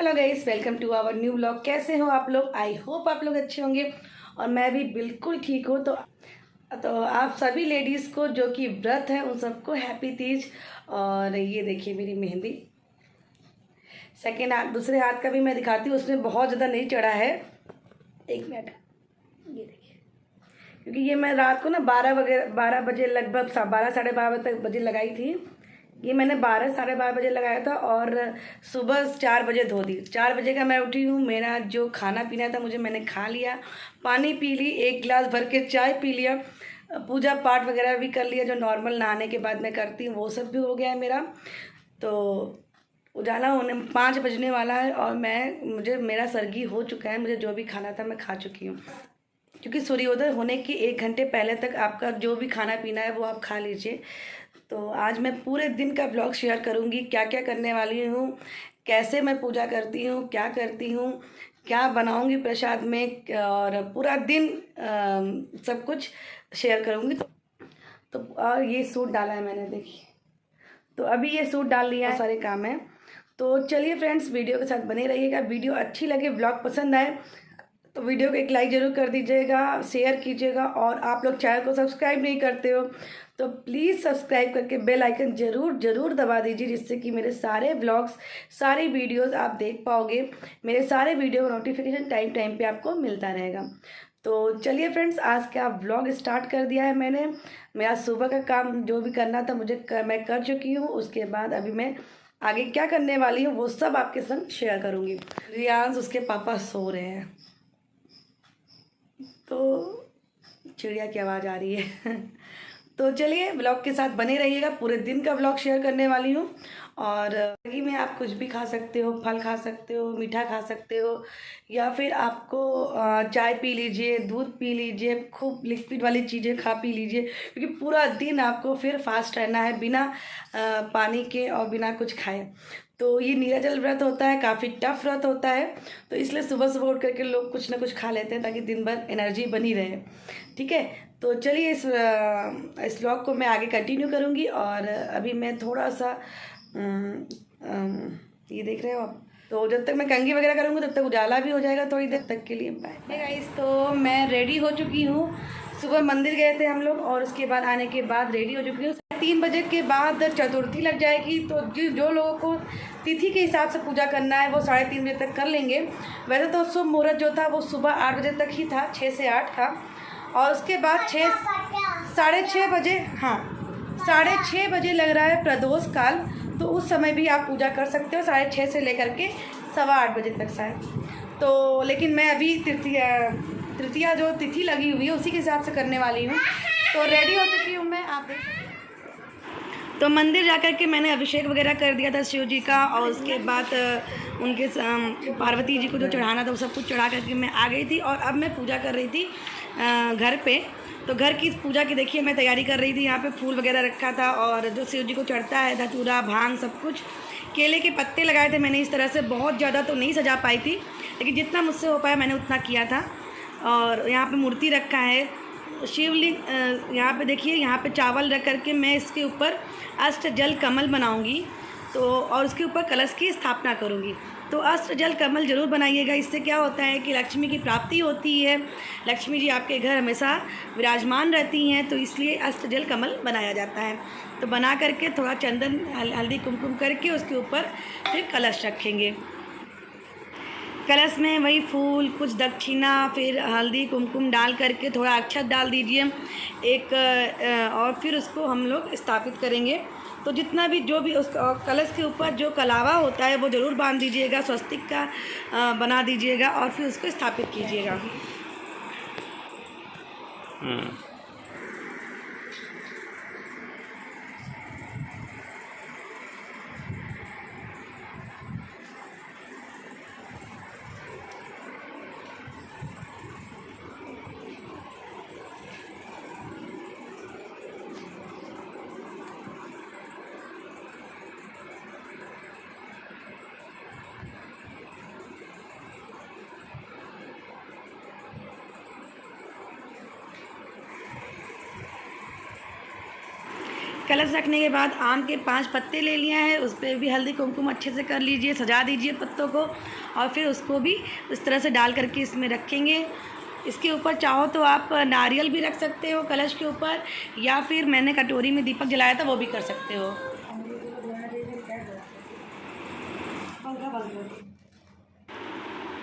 Hello guys, welcome to our new blog. कैसे हो आप लोग? आई होप आप लोग अच्छे होंगे और मैं भी बिल्कुल ठीक हूँ। तो आप सभी लेडीज़ को जो कि व्रत है उन सबको हैप्पी तीज। और ये देखिए मेरी मेहंदी, सेकेंड हाथ, दूसरे हाथ का भी मैं दिखाती हूँ, उसमें बहुत ज़्यादा नहीं चढ़ा है। एक मिनट, ये देखिए, क्योंकि ये मैं रात को ना 12 बजे लगभग 12 साढ़े 12 बजे लगाई थी। ये मैंने 12 साढ़े 12 बजे लगाया था और सुबह 4 बजे धो दी। 4 बजे का मैं उठी हूँ। मेरा जो खाना पीना था मैंने खा लिया, पानी पी ली, एक गिलास भर के चाय पी लिया, पूजा पाठ वगैरह भी कर लिया जो नॉर्मल नहाने के बाद मैं करती हूँ, वो सब भी हो गया है मेरा। तो उजाला होने 5 बजने वाला है और मेरा सरगी हो चुका है। मुझे जो भी खाना था मैं खा चुकी हूँ, क्योंकि सूर्योदय होने के 1 घंटे पहले तक आपका जो भी खाना पीना है वो आप खा लीजिए। तो आज मैं पूरे दिन का ब्लॉग शेयर करूँगी, क्या क्या करने वाली हूँ, कैसे मैं पूजा करती हूँ, क्या करती हूँ, क्या बनाऊँगी प्रसाद में, और पूरा दिन सब कुछ शेयर करूँगी। तो और ये सूट डाला है मैंने, देखिए, तो अभी ये सूट डाल लिया है, सारे काम है। तो चलिए फ्रेंड्स, वीडियो के साथ बने रहिएगा। वीडियो अच्छी लगे, ब्लॉग पसंद आए तो वीडियो को एक लाइक ज़रूर कर दीजिएगा, शेयर कीजिएगा। और आप लोग चैनल को सब्सक्राइब नहीं करते हो तो प्लीज़ सब्सक्राइब करके बेल आइकन ज़रूर दबा दीजिए, जिससे कि मेरे सारे ब्लॉग्स, सारी वीडियोस आप देख पाओगे। मेरे सारे वीडियो का नोटिफिकेशन टाइम पे आपको मिलता रहेगा। तो चलिए फ्रेंड्स, आज का ब्लॉग स्टार्ट कर दिया है मैंने। मेरा सुबह का काम जो भी करना था मैं कर चुकी हूँ। उसके बाद अभी मैं आगे क्या करने वाली हूँ वो सब आपके संग शेयर करूँगी। रियांश, उसके पापा सो रहे हैं, तो चिड़िया की आवाज़ आ रही है। तो चलिए ब्लॉग के साथ बने रहिएगा, पूरे दिन का ब्लॉग शेयर करने वाली हूँ। और मैगी में आप कुछ भी खा सकते हो, फल खा सकते हो, मीठा खा सकते हो, या फिर आपको चाय पी लीजिए, दूध पी लीजिए, खूब लिक्विड वाली चीज़ें खा पी लीजिए, क्योंकि पूरा दिन आपको फिर फास्ट रहना है बिना पानी के और बिना कुछ खाए। तो ये नीराजल व्रत होता है, काफ़ी टफ व्रत होता है, तो इसलिए सुबह सुबह उठ करके लोग कुछ ना कुछ खा लेते हैं ताकि दिन भर एनर्जी बनी रहे। ठीक है, तो चलिए इस व्लॉग को मैं आगे कंटिन्यू करूँगी। और अभी मैं थोड़ा सा ये देख रहे हो आप, तो जब तक मैं कंघी वगैरह करूँगी तब तक उजाला भी हो जाएगा थोड़ी देर तक के लिए। बाय गाइस, तो मैं रेडी हो चुकी हूँ। सुबह मंदिर गए थे हम लोग और उसके बाद आने के बाद रेडी हो चुकी हूँ। 3 बजे के बाद चतुर्थी लग जाएगी, तो जो लोगों को तिथि के हिसाब से पूजा करना है वो 3:30 बजे तक कर लेंगे। वैसे तो शुभ मुहूर्त जो था वो सुबह 8 बजे तक ही था, 6 से 8 था। और उसके बाद 6 बजे, हाँ 6:30 बजे लग रहा है प्रदोष काल, तो उस समय भी आप पूजा कर सकते हो, 6:30 से लेकर के 8:15 बजे तक शायद। तो लेकिन मैं अभी तृतीया जो तिथि लगी हुई है उसी के हिसाब से करने वाली हूँ। तो रेडी हो चुकी हूँ मैं, आप देख सकते हैं। तो मंदिर जाकर के मैंने अभिषेक वगैरह कर दिया था शिव जी का, और उसके बाद उनके पार्वती जी को जो चढ़ाना था वो सब कुछ चढ़ा करके मैं आ गई थी। और अब मैं पूजा कर रही थी घर पे। तो घर की पूजा की देखिए मैं तैयारी कर रही थी। यहाँ पे फूल वगैरह रखा था और जो शिव जी को चढ़ता है धतूरा, भांग, सब कुछ, केले के पत्ते लगाए थे मैंने इस तरह से। बहुत ज़्यादा तो नहीं सजा पाई थी, लेकिन जितना मुझसे हो पाया मैंने उतना किया था। और यहाँ पे मूर्ति रखा है, शिवलिंग यहाँ पे देखिए, यहाँ पे चावल रख करके मैं इसके ऊपर अष्ट जल कमल बनाऊंगी, तो और उसके ऊपर कलश की स्थापना करूंगी। तो अष्ट जल कमल ज़रूर बनाइएगा। इससे क्या होता है कि लक्ष्मी की प्राप्ति होती है, लक्ष्मी जी आपके घर हमेशा विराजमान रहती हैं, तो इसलिए अष्ट जल कमल बनाया जाता है। तो बना करके थोड़ा चंदन हल्दी कुमकुम करके उसके ऊपर फिर कलश रखेंगे। कलश में वही फूल, कुछ दक्षिणा, फिर हल्दी कुमकुम डाल करके थोड़ा अक्षत डाल दीजिए एक, और फिर उसको हम लोग स्थापित करेंगे। तो जितना भी जो भी उस कलश के ऊपर जो कलावा होता है वो ज़रूर बांध दीजिएगा, स्वस्तिक का बना दीजिएगा और फिर उसको स्थापित कीजिएगा। कलश रखने के बाद आम के 5 पत्ते ले लिया है, उस पर भी हल्दी कुमकुम अच्छे से कर लीजिए, सजा दीजिए पत्तों को, और फिर उसको भी इस तरह से डाल करके इसमें रखेंगे। इसके ऊपर चाहो तो आप नारियल भी रख सकते हो कलश के ऊपर, या फिर मैंने कटोरी में दीपक जलाया था वो भी कर सकते हो।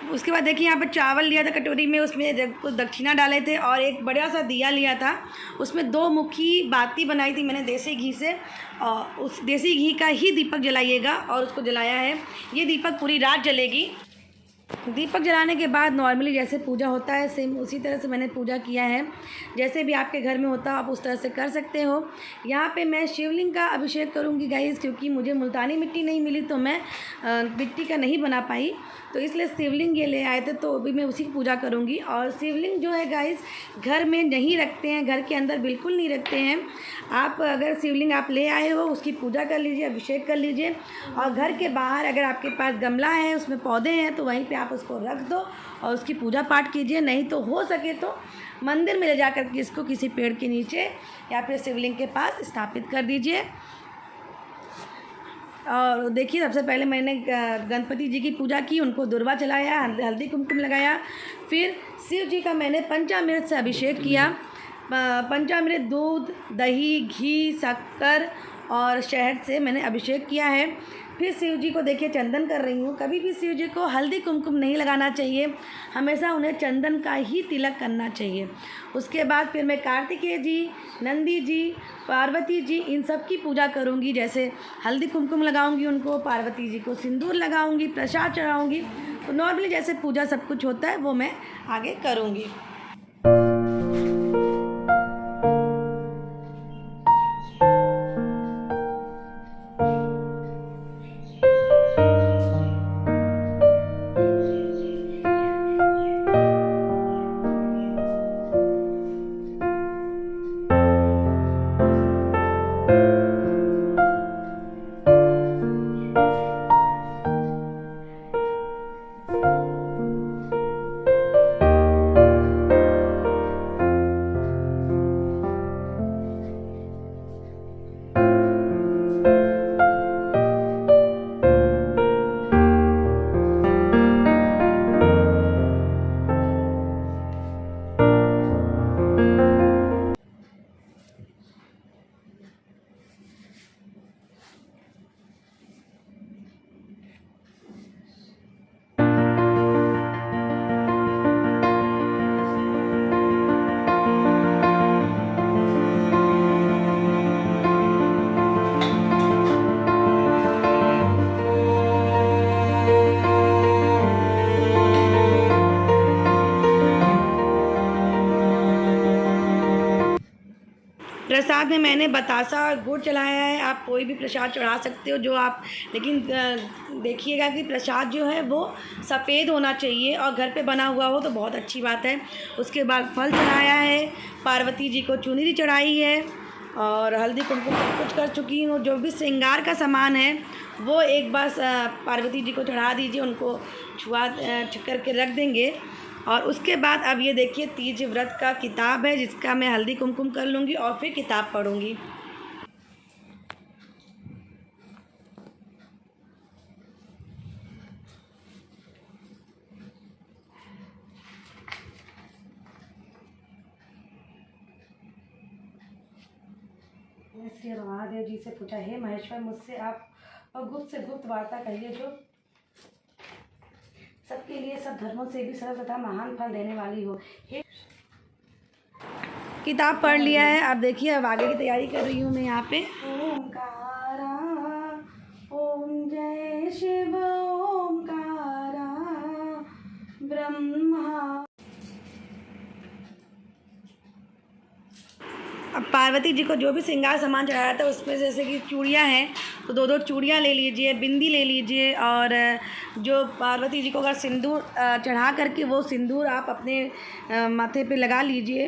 उसके बाद देखिए यहाँ पर चावल लिया था कटोरी में, उसमें कुछ दक्षिणा डाले थे और एक बड़ा सा दिया लिया था, उसमें 2 मुखी बाती बनाई थी मैंने देसी घी से, और उस देसी घी का ही दीपक जलाइएगा और उसको जलाया है। ये दीपक पूरी रात जलेगी। दीपक जलाने के बाद नॉर्मली जैसे पूजा होता है सेम उसी तरह से मैंने पूजा किया है। जैसे भी आपके घर में होता है आप उस तरह से कर सकते हो। यहाँ पे मैं शिवलिंग का अभिषेक करूँगी गाइस, क्योंकि मुझे मुल्तानी मिट्टी नहीं मिली तो मैं मिट्टी का नहीं बना पाई, तो इसलिए शिवलिंग ये ले आए थे, तो अभी मैं उसी की पूजा करूँगी। और शिवलिंग जो है गाइस घर में नहीं रखते हैं, घर के अंदर बिल्कुल नहीं रखते हैं। आप अगर शिवलिंग आप ले आए हो उसकी पूजा कर लीजिए, अभिषेक कर लीजिए, और घर के बाहर अगर आपके पास गमला है उसमें पौधे हैं तो वहीं पे आप उसको रख दो और उसकी पूजा पाठ कीजिए। नहीं तो हो सके तो मंदिर में ले जा कर के इसको किसी पेड़ के नीचे या फिर शिवलिंग के पास स्थापित कर दीजिए। और देखिए सबसे पहले मैंने गणपति जी की पूजा की, उनको दुर्वा चलाया, हल्दी कुमकुम लगाया, फिर शिव जी का मैंने पंचामृत से अभिषेक किया। पंचामृत दूध, दही, घी, शक्कर और शहद से मैंने अभिषेक किया है। फिर शिव जी को देखिए चंदन कर रही हूँ। कभी भी शिव जी को हल्दी कुमकुम नहीं लगाना चाहिए, हमेशा उन्हें चंदन का ही तिलक करना चाहिए। उसके बाद फिर मैं कार्तिकेय जी, नंदी जी, पार्वती जी इन सब की पूजा करूँगी। जैसे हल्दी कुमकुम लगाऊंगी उनको, पार्वती जी को सिंदूर लगाऊंगी, प्रसाद चढ़ाऊंगी। तो नॉर्मली जैसे पूजा सब कुछ होता है वो मैं आगे करूँगी। प्रसाद में मैंने बतासा और गुड़ चढ़ाया है। आप कोई भी प्रसाद चढ़ा सकते हो जो आप, लेकिन देखिएगा कि प्रसाद जो है वो सफ़ेद होना चाहिए और घर पे बना हुआ हो तो बहुत अच्छी बात है। उसके बाद फल चढ़ाया है, पार्वती जी को चुनरी चढ़ाई है और हल्दी कुमकुम सब कुछ कर चुकी हूँ। जो भी श्रृंगार का सामान है वो एक बार पार्वती जी को चढ़ा दीजिए, उनको छुआ करके रख देंगे। और उसके बाद अब ये देखिए तीज व्रत का किताब है जिसका मैं हल्दी कुमकुम कर लूँगी और फिर किताब पढ़ूँगी। श्री महादेव जी से पूछा, हे महेश्वर मुझसे आप गुप्त से गुप्त वार्ता कहिए जो सबके लिए सब धर्मों से भी सरल तथा महान फल देने वाली हो। किताब पढ़ लिया है, अब देखिए अब आगे की तैयारी कर रही हूँ मैं यहाँ पे। ओमकारा ओम जय शिव ओमकारा ब्रह्मा। अब पार्वती जी को जो भी श्रृंगार सामान चढ़ाया था उसमें जैसे कि चूड़ियाँ हैं तो 2-2 चूड़ियाँ ले लीजिए, बिंदी ले लीजिए, और जो पार्वती जी को अगर सिंदूर चढ़ा करके वो सिंदूर आप अपने माथे पे लगा लीजिए।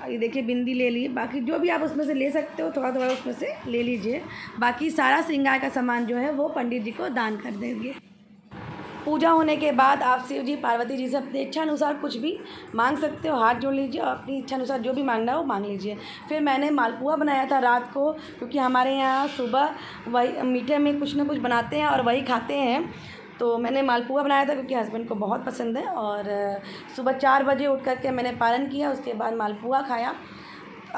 ये देखिए बिंदी ले ली, बाकी जो भी आप उसमें से ले सकते हो थोड़ा थोड़ा उसमें से ले लीजिए। बाकी सारा श्रृंगार का सामान जो है वो पंडित जी को दान कर देंगे। पूजा होने के बाद आप शिव जी पार्वती जी से अपनी इच्छा अनुसार कुछ भी मांग सकते हो, हाथ जोड़ लीजिए और अपनी इच्छा अनुसार जो भी मांगना हो मांग लीजिए। फिर मैंने मालपुआ बनाया था रात को, क्योंकि हमारे यहाँ सुबह वही मीठे में कुछ ना कुछ बनाते हैं और वही खाते हैं। तो मैंने मालपुआ बनाया था क्योंकि हस्बैंड को बहुत पसंद है। और सुबह 4 बजे उठ कर के मैंने पारण किया, उसके बाद मालपुआ खाया।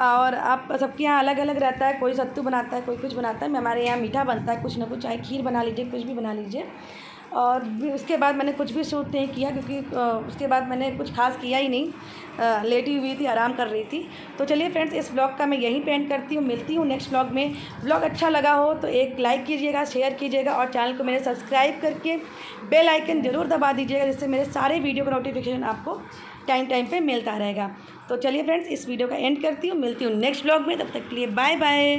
और आप सबके यहाँ अलग अलग रहता है, कोई सत्तू बनाता है, कोई कुछ बनाता है। हमारे यहाँ मीठा बनता है कुछ ना कुछ, चाहे खीर बना लीजिए, कुछ भी बना लीजिए। और उसके बाद मैंने कुछ भी शूट नहीं किया, क्योंकि उसके बाद मैंने कुछ खास किया ही नहीं, लेटी हुई थी, आराम कर रही थी। तो चलिए फ्रेंड्स, इस ब्लॉग का मैं यहीं पे एंड करती हूँ। मिलती हूँ नेक्स्ट ब्लॉग में। ब्लॉग अच्छा लगा हो तो एक लाइक कीजिएगा, शेयर कीजिएगा और चैनल को मेरे सब्सक्राइब करके बेल आइकन ज़रूर दबा दीजिएगा, जिससे मेरे सारे वीडियो का नोटिफिकेशन आपको टाइम पे मिलता रहेगा। तो चलिए फ्रेंड्स, इस वीडियो का एंड करती हूँ। मिलती हूँ नेक्स्ट ब्लॉग में, तब तक के लिए बाय बाय।